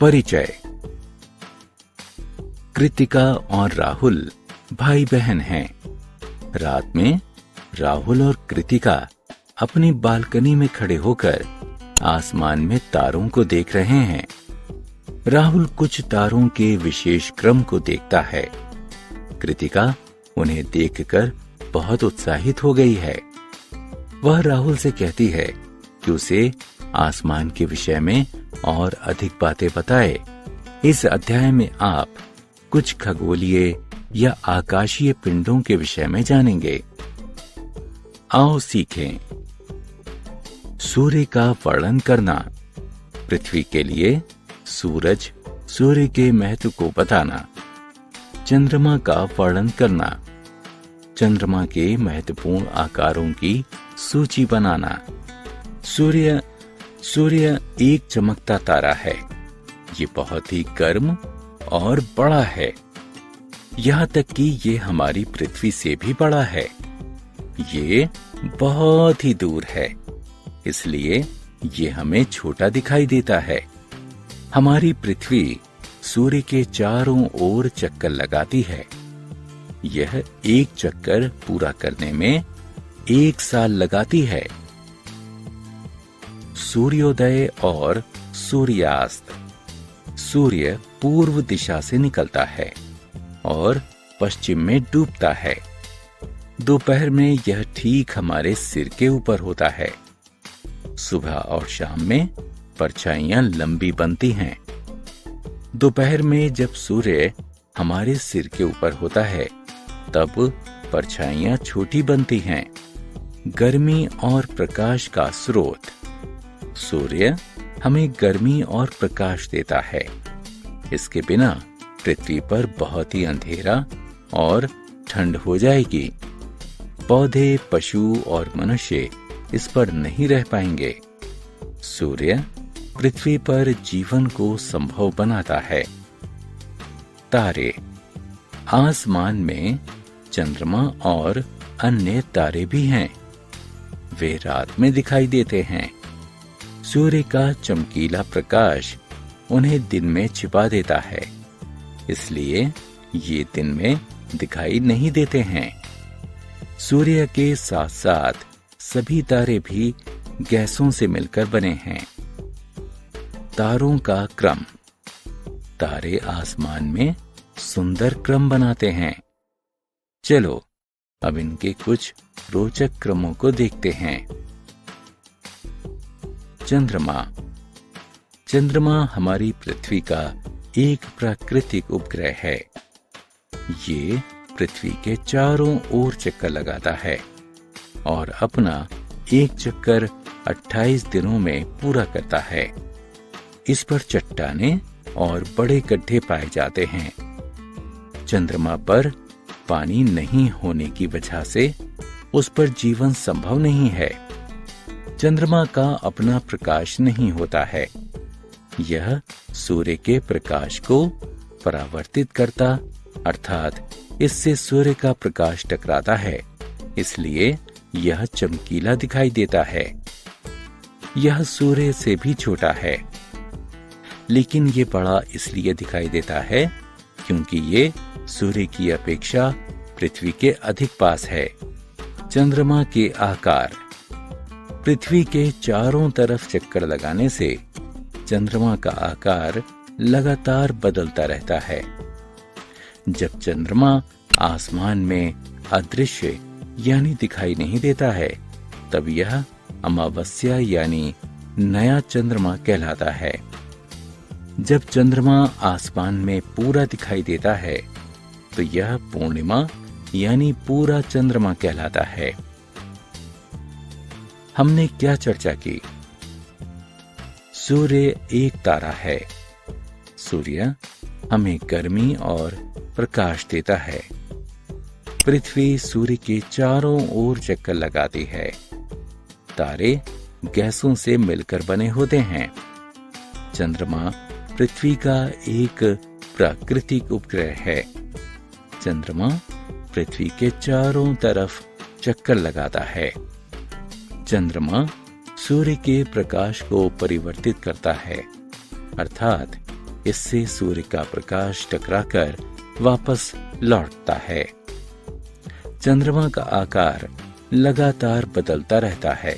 परिचय। कृतिका और राहुल भाई बहन हैं। रात में राहुल और कृतिका अपनी बालकनी में खड़े होकर आसमान में तारों को देख रहे हैं। राहुल कुछ तारों के विशेष क्रम को देखता है। कृतिका उन्हें देखकर बहुत उत्साहित हो गई है। वह राहुल से कहती है कि उसे आसमान के विषय में और अधिक बातें बताए। इस अध्याय में आप कुछ खगोलीय या आकाशीय पिंडों के विषय में जानेंगे। आओ सीखें। सूर्य का वर्णन करना। पृथ्वी के लिए सूरज, सूर्य के महत्व को बताना। चंद्रमा का वर्णन करना। चंद्रमा के महत्वपूर्ण आकारों की सूची बनाना। सूर्य एक चमकता तारा है। ये बहुत ही गर्म और बड़ा है, यहाँ तक कि ये हमारी पृथ्वी से भी बड़ा है। ये बहुत ही दूर है, इसलिए ये हमें छोटा दिखाई देता है। हमारी पृथ्वी सूर्य के चारों ओर चक्कर लगाती है। यह एक चक्कर पूरा करने में 1 साल लगाती है। सूर्योदय और सूर्यास्त। सूर्य पूर्व दिशा से निकलता है और पश्चिम में डूबता है। दोपहर में यह ठीक हमारे सिर के ऊपर होता है। सुबह और शाम में परछाइयां लंबी बनती हैं। दोपहर में जब सूर्य हमारे सिर के ऊपर होता है, तब परछाइयां छोटी बनती हैं। गर्मी और प्रकाश का स्रोत। सूर्य हमें गर्मी और प्रकाश देता है। इसके बिना पृथ्वी पर बहुत ही अंधेरा और ठंड हो जाएगी। पौधे, पशु और मनुष्य इस पर नहीं रह पाएंगे। सूर्य पृथ्वी पर जीवन को संभव बनाता है। तारे। आसमान में चंद्रमा और अन्य तारे भी हैं। वे रात में दिखाई देते हैं। सूर्य का चमकीला प्रकाश उन्हें दिन में छिपा देता है, इसलिए ये दिन में दिखाई नहीं देते हैं। सूर्य के साथ साथ सभी तारे भी गैसों से मिलकर बने हैं। तारों का क्रम। तारे आसमान में सुंदर क्रम बनाते हैं। चलो अब इनके कुछ रोचक क्रमों को देखते हैं। चंद्रमा। चंद्रमा हमारी पृथ्वी का एक प्राकृतिक उपग्रह है। ये पृथ्वी के चारों ओर चक्कर लगाता है और अपना एक चक्कर 28 दिनों में पूरा करता है। इस पर चट्टानें और बड़े गड्ढे पाए जाते हैं। चंद्रमा पर पानी नहीं होने की वजह से उस पर जीवन संभव नहीं है। चंद्रमा का अपना प्रकाश नहीं होता है। यह सूर्य के प्रकाश को परावर्तित करता, अर्थात इससे सूर्य का प्रकाश टकराता है, इसलिए यह चमकीला दिखाई देता है। यह सूर्य से भी छोटा है, लेकिन ये बड़ा इसलिए दिखाई देता है क्योंकि ये सूर्य की अपेक्षा पृथ्वी के अधिक पास है। चंद्रमा के आकार। पृथ्वी के चारों तरफ चक्कर लगाने से चंद्रमा का आकार लगातार बदलता रहता है। जब चंद्रमा आसमान में अदृश्य यानी दिखाई नहीं देता है, तब यह अमावस्या यानी नया चंद्रमा कहलाता है। जब चंद्रमा आसमान में पूरा दिखाई देता है, तो यह पूर्णिमा यानी पूरा चंद्रमा कहलाता है। हमने क्या चर्चा की? सूर्य एक तारा है। सूर्य हमें गर्मी और प्रकाश देता है। पृथ्वी सूर्य के चारों ओर चक्कर लगाती है। तारे गैसों से मिलकर बने होते हैं। चंद्रमा पृथ्वी का एक प्राकृतिक उपग्रह है। चंद्रमा पृथ्वी के चारों तरफ चक्कर लगाता है। चंद्रमा सूर्य के प्रकाश को परिवर्तित करता है, अर्थात इससे सूर्य का प्रकाश टकराकर वापस लौटता है। चंद्रमा का आकार लगातार बदलता रहता है